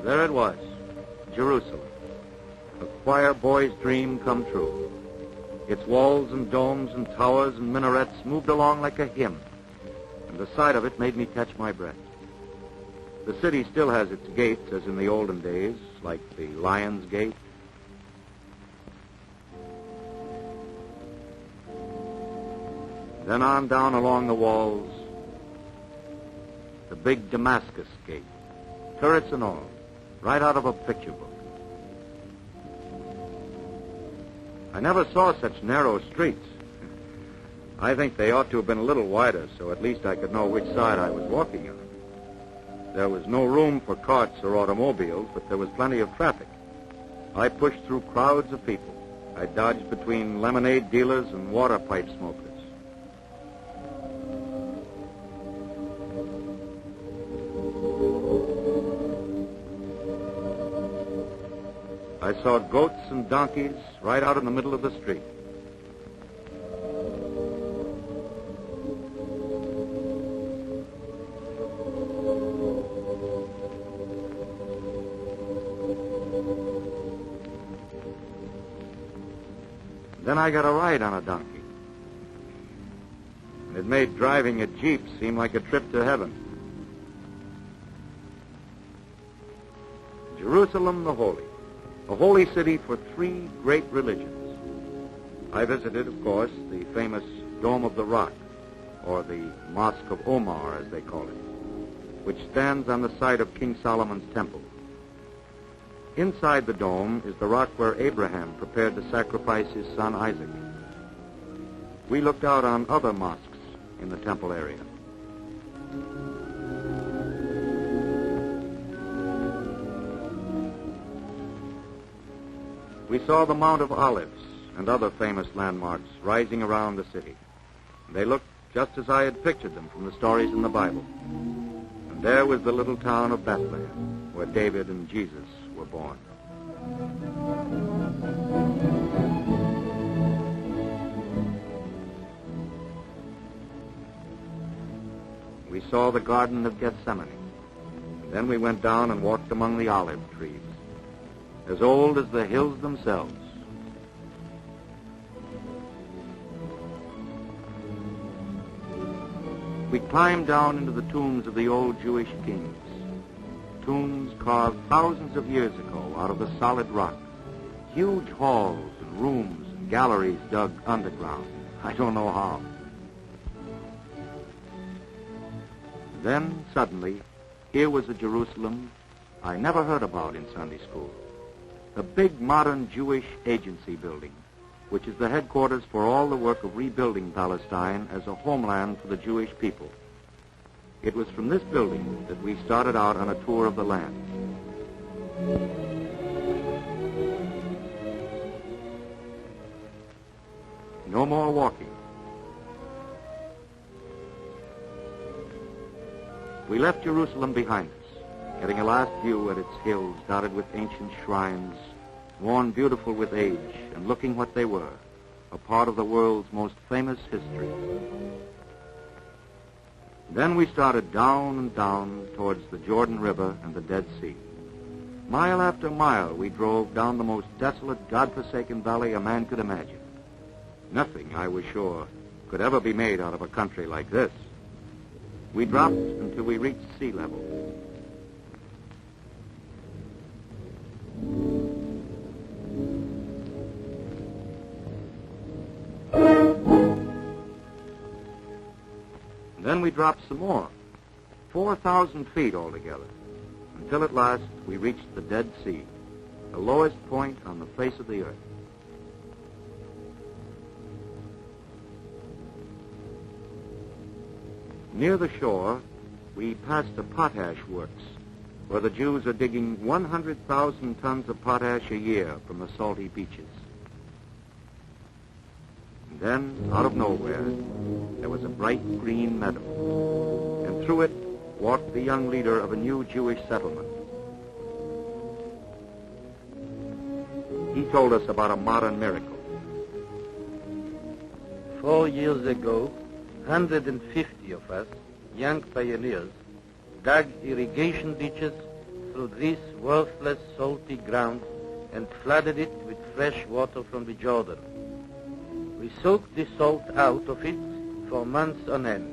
There it was, Jerusalem, a choir boy's dream come true. Its walls and domes and towers and minarets moved along like a hymn, and the sight of it made me catch my breath. The city still has its gates as in the olden days, like the Lion's Gate. Then on down along the walls, the big Damascus Gate, turrets and all, right out of a picture book. I never saw such narrow streets. I think they ought to have been a little wider, so at least I could know which side I was walking on. There was no room for carts or automobiles, but there was plenty of traffic. I pushed through crowds of people. I dodged between lemonade dealers and water pipe smokers. I saw goats and donkeys right out in the middle of the street. Then I got a ride on a donkey. It made driving a Jeep seem like a trip to heaven. Jerusalem the Holy, a holy city for three great religions. I visited, of course, the famous Dome of the Rock, or the Mosque of Omar, as they call it, which stands on the site of King Solomon's temple. Inside the dome is the rock where Abraham prepared to sacrifice his son Isaac. We looked out on other mosques in the temple area. We saw the Mount of Olives and other famous landmarks rising around the city. They looked just as I had pictured them from the stories in the Bible. And there was the little town of Bethlehem, where David and Jesus were born. We saw the Garden of Gethsemane. Then we went down and walked among the olive trees, as old as the hills themselves. We climbed down into the tombs of the old Jewish kings, tombs carved thousands of years ago out of the solid rock, huge halls and rooms and galleries dug underground. I don't know how. Then, suddenly, here was a Jerusalem I never heard about in Sunday school. The big modern Jewish agency building, which is the headquarters for all the work of rebuilding Palestine as a homeland for the Jewish people. It was from this building that we started out on a tour of the land. No more walking. We left Jerusalem behind us, getting a last view at its hills dotted with ancient shrines, worn beautiful with age, and looking what they were, a part of the world's most famous history. Then we started down and down towards the Jordan River and the Dead Sea. Mile after mile we drove down the most desolate, God-forsaken valley a man could imagine. Nothing, I was sure, could ever be made out of a country like this. We dropped until we reached sea level. Then we dropped some more, 4,000 feet altogether, until at last we reached the Dead Sea, the lowest point on the face of the earth. Near the shore, we passed the potash works, where the Jews are digging 100,000 tons of potash a year from the salty beaches. And then, out of nowhere, there was a bright green meadow, and through it walked the young leader of a new Jewish settlement. He told us about a modern miracle. 4 years ago, 150 of us, young pioneers, dug irrigation ditches through this worthless salty ground and flooded it with fresh water from the Jordan. We soaked the salt out of it for months on end.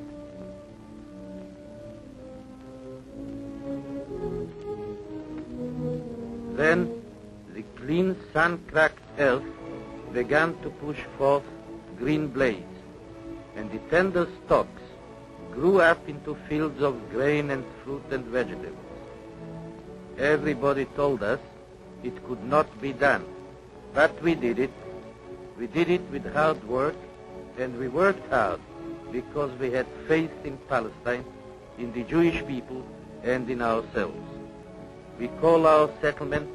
Then the clean sun-cracked earth began to push forth green blades, and the tender stalks grew up into fields of grain and fruit and vegetables. Everybody told us it could not be done, but we did it. We did it with hard work, and we worked hard because we had faith in Palestine, in the Jewish people, and in ourselves. We call our settlement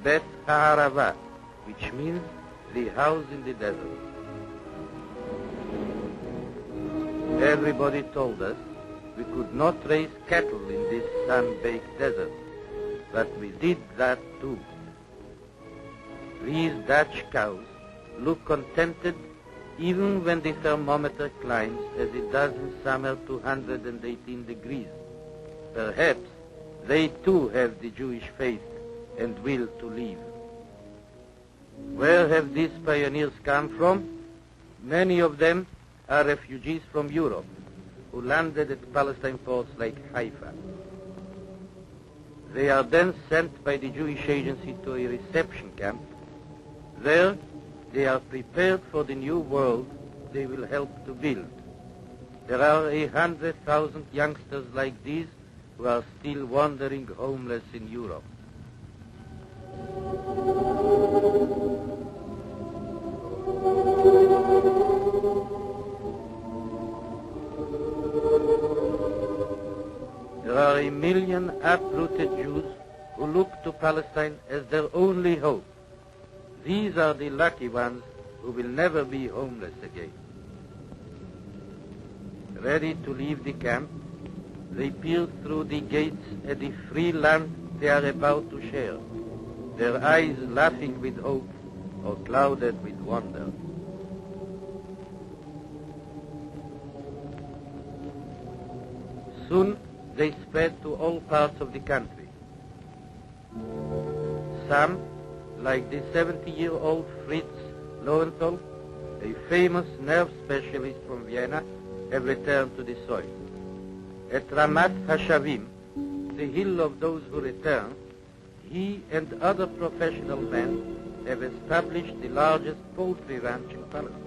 Bet Ha'arava, which means the house in the desert. Everybody told us we could not raise cattle in this sun-baked desert, but we did that too. These Dutch cows look contented even when the thermometer climbs as it does in summer to 118 degrees. Perhaps they too have the Jewish faith and will to live. Where have these pioneers come from? Many of them are refugees from Europe who landed at Palestine ports like Haifa. They are then sent by the Jewish agency to a reception camp. There, they are prepared for the new world they will help to build. There are 100,000 youngsters like these who are still wandering homeless in Europe. There are 1 million uprooted Jews who look to Palestine as their only hope. These are the lucky ones who will never be homeless again. Ready to leave the camp, they peer through the gates at the free land they are about to share, their eyes laughing with hope or clouded with wonder. Soon they spread to all parts of the country. Some, like the 70-year-old Fritz Lowenthal, a famous nerve specialist from Vienna, have returned to the soil. At Ramat Hashavim, the hill of those who return, he and other professional men have established the largest poultry ranch in Palestine.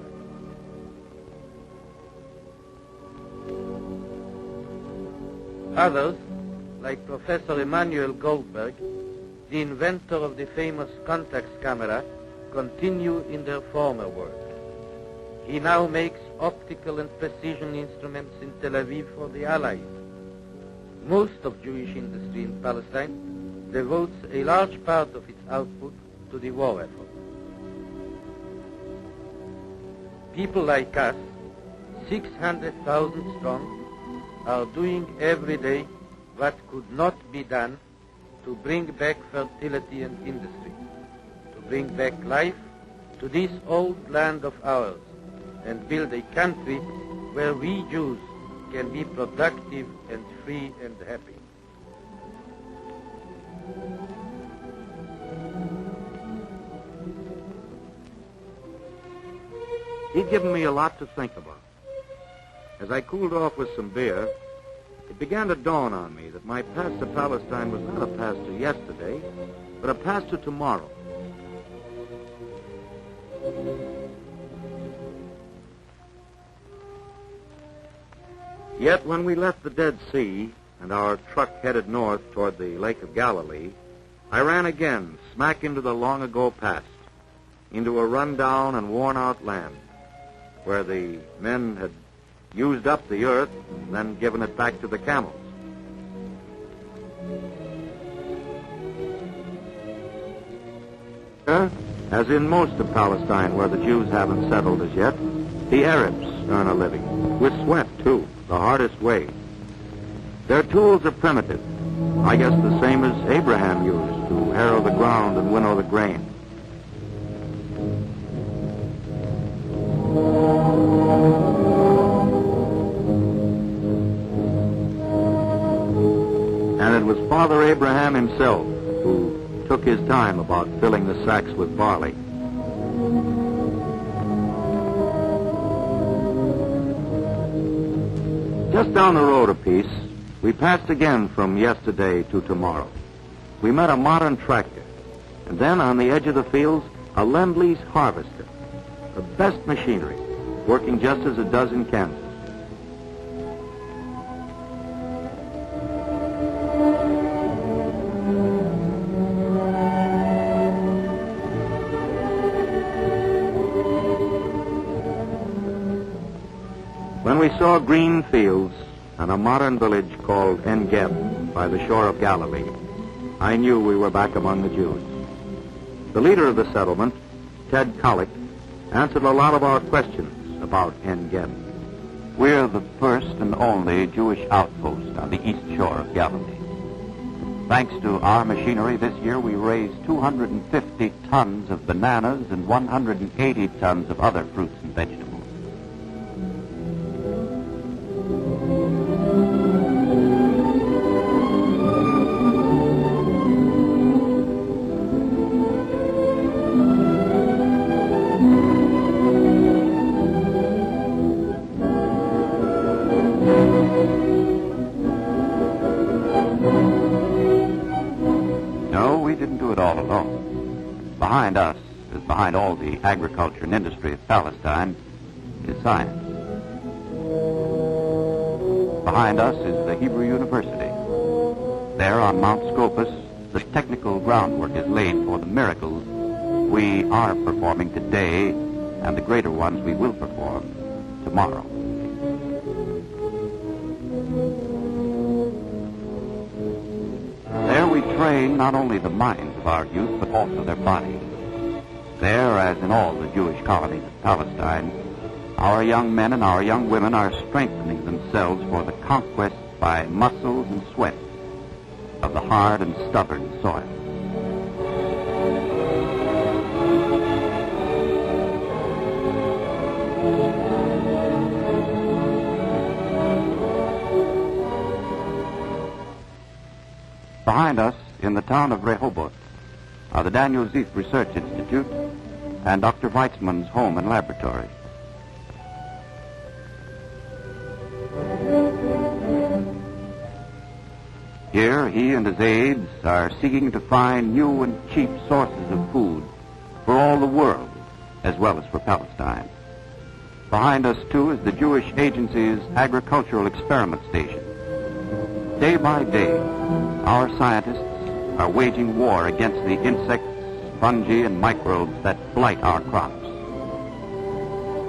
Others, like Professor Emanuel Goldberg, the inventor of the famous Contax camera, continue in their former work. He now makes optical and precision instruments in Tel Aviv for the Allies. Most of Jewish industry in Palestine devotes a large part of its output to the war effort. People like us, 600,000 strong, are doing every day what could not be done to bring back fertility and industry, to bring back life to this old land of ours, and build a country where we Jews can be productive and free and happy. He'd given me a lot to think about. As I cooled off with some beer, it began to dawn on me that my pass to Palestine was not a pass to yesterday, but a pass to tomorrow. Yet when we left the Dead Sea and our truck headed north toward the Lake of Galilee, I ran again, smack into the long-ago past, into a run-down and worn-out land, where the men had used up the earth and then given it back to the camels. As in most of Palestine, where the Jews haven't settled as yet, the Arabs earn a living, with sweat, too, the hardest way. Their tools are primitive, I guess the same as Abraham used to harrow the ground and winnow the grain. And it was Father Abraham himself who took his time about filling the sacks with barley. Just down the road a piece, we passed again from yesterday to tomorrow. We met a modern tractor, and then on the edge of the fields, a Lend-Lease harvester, the best machinery, working just as it does in Kansas. When we saw green fields and a modern village called En-Geb by the shore of Galilee, I knew we were back among the Jews. The leader of the settlement, Ted Collick, answered a lot of our questions about En-Geb. We're the first and only Jewish outpost on the east shore of Galilee. Thanks to our machinery this year, we raised 250 tons of bananas and 180 tons of other fruits and vegetables. Behind us, as behind all the agriculture and industry of Palestine, is science. Behind us is the Hebrew University. There on Mount Scopus, the technical groundwork is laid for the miracles we are performing today and the greater ones we will perform tomorrow. There we train not only the minds of our youth, but also their bodies. There, as in all the Jewish colonies of Palestine, our young men and our young women are strengthening themselves for the conquest by muscles and sweat of the hard and stubborn soil. Behind us, in the town of Rehoboth, are the Daniel Zief Research Institute and Dr. Weitzman's home and laboratory. Here, he and his aides are seeking to find new and cheap sources of food for all the world, as well as for Palestine. Behind us, too, is the Jewish Agency's Agricultural Experiment Station. Day by day, our scientists are waging war against the insects, fungi, and microbes that blight our crops.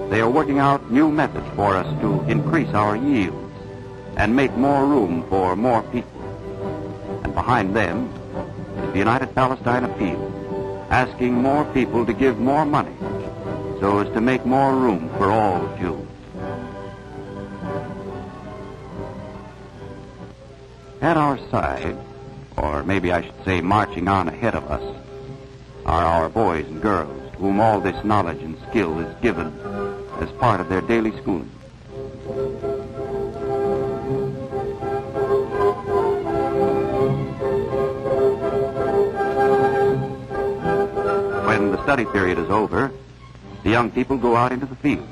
They are working out new methods for us to increase our yields and make more room for more people. And behind them is the United Palestine Appeal, asking more people to give more money so as to make more room for all Jews. At our side, or maybe I should say marching on ahead of us, are our boys and girls to whom all this knowledge and skill is given as part of their daily schooling. When the study period is over, the young people go out into the fields.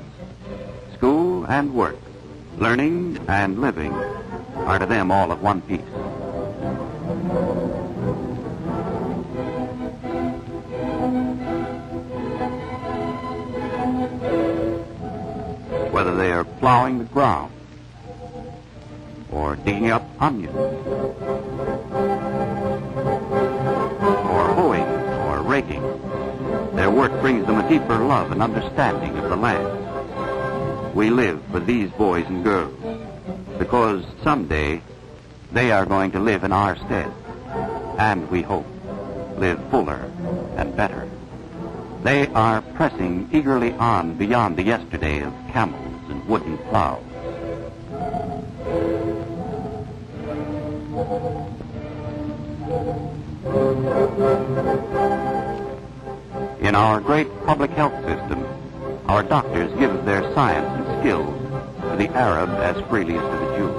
School and work, learning and living are to them all of one piece. Whether they are plowing the ground or digging up onions brings them a deeper love and understanding of the land. We live for these boys and girls because someday they are going to live in our stead, and we hope live fuller and better. They are pressing eagerly on beyond the yesterday of camels and wooden plows. In our great public health system, our doctors give their science and skills to the Arab as freely as to the Jew.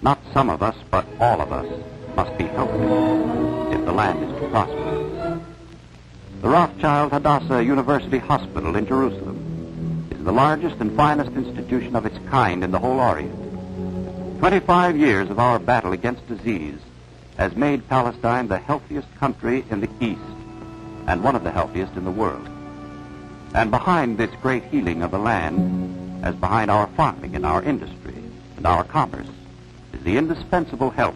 Not some of us, but all of us must be healthy if the land is to prosper. The Rothschild Hadassah University Hospital in Jerusalem is the largest and finest institution of its kind in the whole Orient. 25 years of our battle against disease has made Palestine the healthiest country in the East and one of the healthiest in the world. And behind this great healing of the land, as behind our farming and our industry and our commerce, is the indispensable help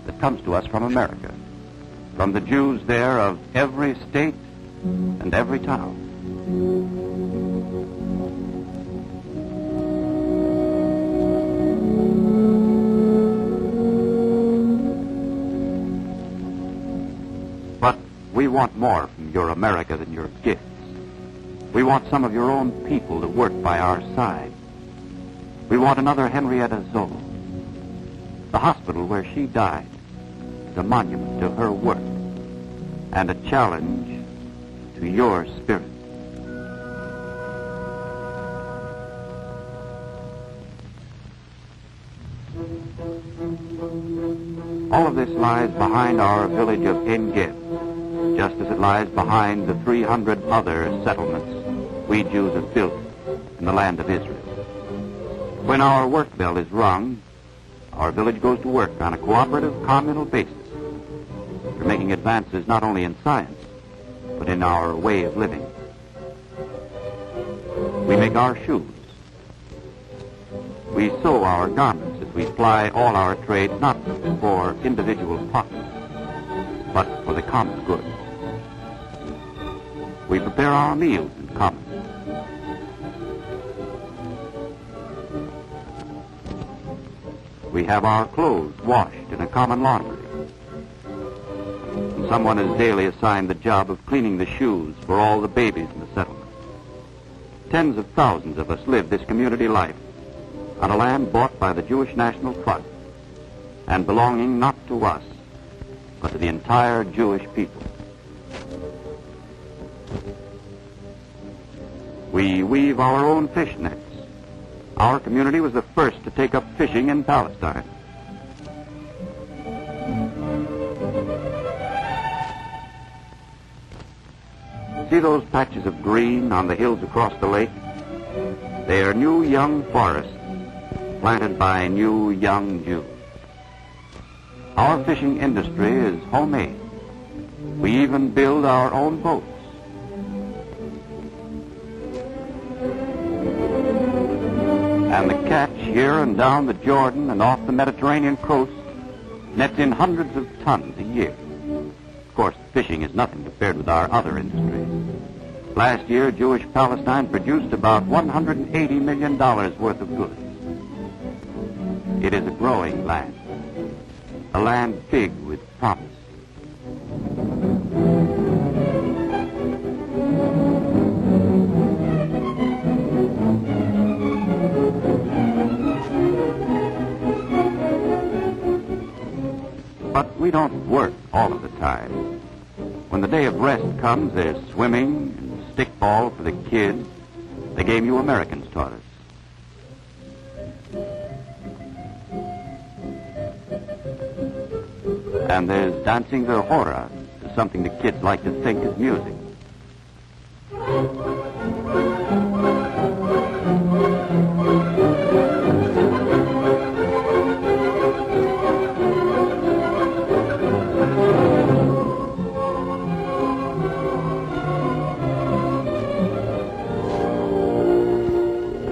that comes to us from America, from the Jews there of every state and every town. But we want more from your America than your gifts. We want some of your own people to work by our side. We want another Henrietta Zoll. The hospital where she died is a monument to her work and a challenge to your spirit. All of this lies behind our village of En-Ged, just as it lies behind the 300 other settlements we Jews have built in the land of Israel. When our work bell is rung, our village goes to work on a cooperative, communal basis. We're making advances not only in science, but in our way of living. We make our shoes. We sew our garments as we ply all our trades not for individual profit, but for the common good. We prepare our meals in common. We have our clothes washed in a common laundry. And someone is daily assigned the job of cleaning the shoes for all the babies in the settlement. Tens of thousands of us live this community life on a land bought by the Jewish National Trust and belonging not to us, but to the entire Jewish people. We weave our own fish nets. Our community was the first to take up fishing in Palestine. See those patches of green on the hills across the lake? They are new young forests planted by new young Jews. Our fishing industry is homemade. We even build our own boats. And the catch here and down the Jordan and off the Mediterranean coast nets in hundreds of tons a year. Of course, fishing is nothing compared with our other industries. Last year, Jewish Palestine produced about $180 million worth of goods. It is a growing land, a land big with promise. But we don't work all of the time. When the day of rest comes, there's swimming and stickball for the kids, the game you Americans taught us. And there's dancing the hora, something the kids like to think is music.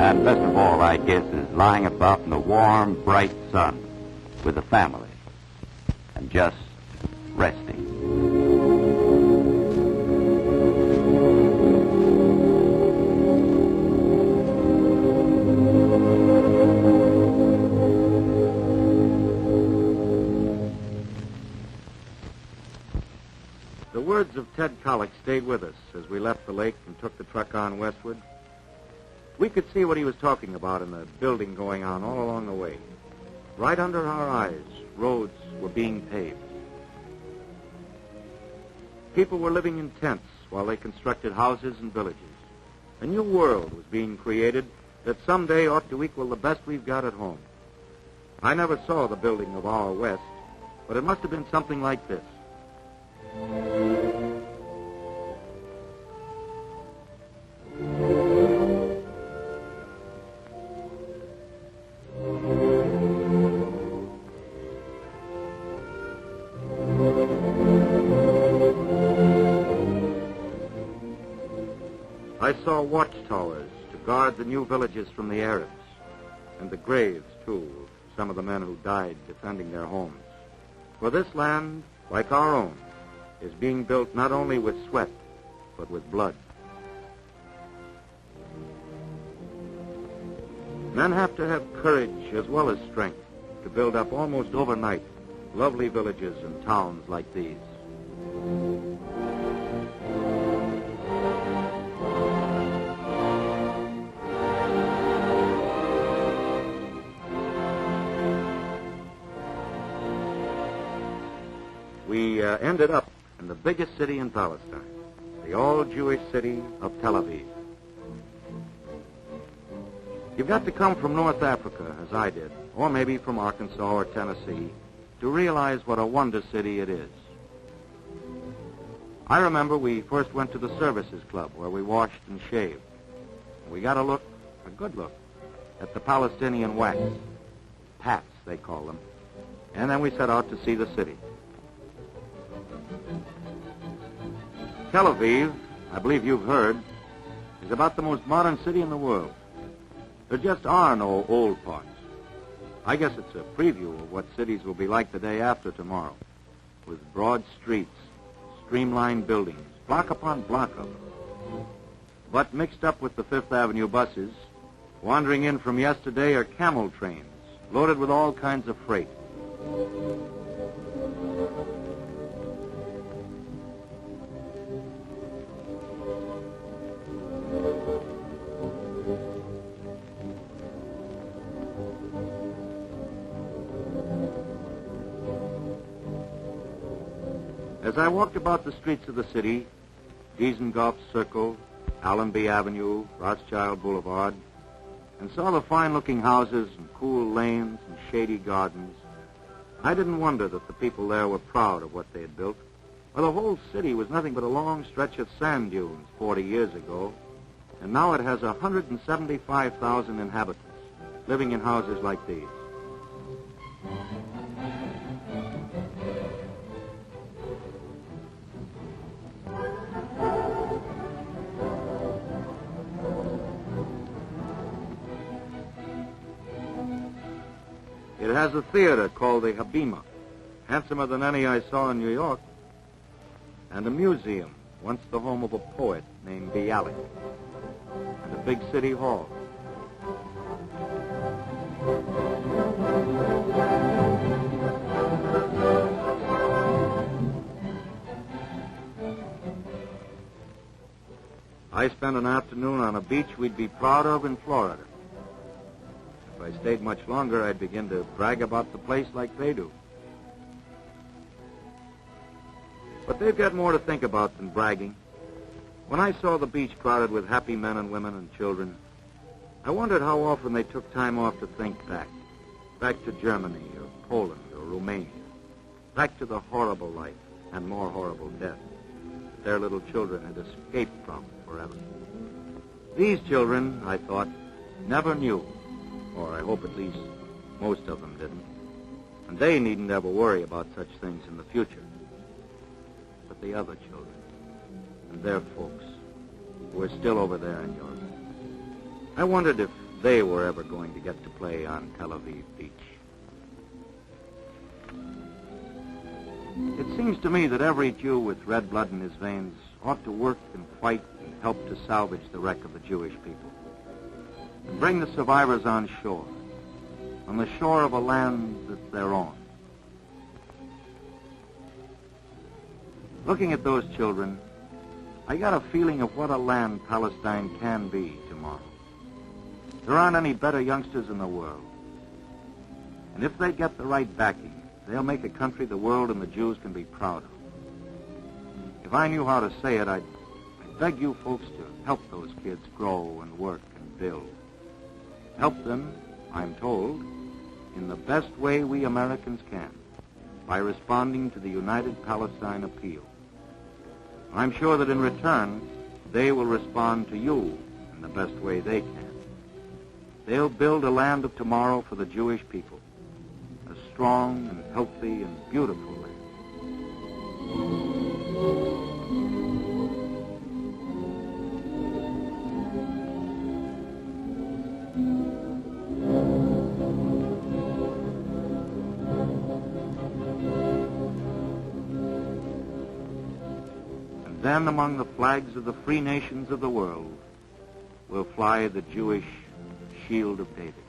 And best of all, I guess, is lying about in the warm, bright sun with the family and just resting. The words of Ted Collick stayed with us as we left the lake and took the truck on Westwood. We could see what he was talking about in the building going on all along the way. Right under our eyes, roads were being paved. People were living in tents while they constructed houses and villages. A new world was being created that someday ought to equal the best we've got at home. I never saw the building of our West, but it must have been something like this. I saw watchtowers to guard the new villages from the Arabs, and the graves, too, of some of the men who died defending their homes. For this land, like our own, is being built not only with sweat, but with blood. Men have to have courage as well as strength to build up almost overnight lovely villages and towns like these. We ended up in the biggest city in Palestine, the all-Jewish city of Tel Aviv. You've got to come from North Africa, as I did, or maybe from Arkansas or Tennessee, to realize what a wonder city it is. I remember we first went to the Services Club, where we washed and shaved. We got a good look, at the Palestinian wax. Pats, they call them. And then we set out to see the city. Tel Aviv, I believe you've heard, is about the most modern city in the world. There just are no old parts. I guess it's a preview of what cities will be like the day after tomorrow, with broad streets, streamlined buildings, block upon block of them. But mixed up with the Fifth Avenue buses, wandering in from yesterday are camel trains, loaded with all kinds of freight. As I walked about the streets of the city, Dizengoff Circle, Allenby Avenue, Rothschild Boulevard, and saw the fine-looking houses and cool lanes and shady gardens, I didn't wonder that the people there were proud of what they had built. Well, the whole city was nothing but a long stretch of sand dunes 40 years ago, and now it has 175,000 inhabitants living in houses like these. It has a theater called the Habima, handsomer than any I saw in New York, and a museum, once the home of a poet named Bialik, and a big city hall. I spent an afternoon on a beach we'd be proud of in Florida. If I stayed much longer, I'd begin to brag about the place like they do. But they've got more to think about than bragging. When I saw the beach crowded with happy men and women and children, I wondered how often they took time off to think back to Germany or Poland or Romania, back to the horrible life and more horrible death that their little children had escaped from forever. These children, I thought, never knew, or I hope at least most of them didn't, and they needn't ever worry about such things in the future. But the other children and their folks who are still over there in Europe, I wondered if they were ever going to get to play on Tel Aviv Beach. It seems to me that every Jew with red blood in his veins ought to work and fight and help to salvage the wreck of the Jewish people and bring the survivors on the shore of a land that's their own. Looking at those children, I got a feeling of what a land Palestine can be tomorrow. There aren't any better youngsters in the world. And if they get the right backing, they'll make a country the world and the Jews can be proud of. If I knew how to say it, I'd beg you folks to help those kids grow and work and build. Help them, I'm told, in the best way we Americans can, by responding to the United Palestine appeal. I'm sure that in return, they will respond to you in the best way they can. They'll build a land of tomorrow for the Jewish people, a strong and healthy and beautiful land. Then among the flags of the free nations of the world will fly the Jewish shield of David.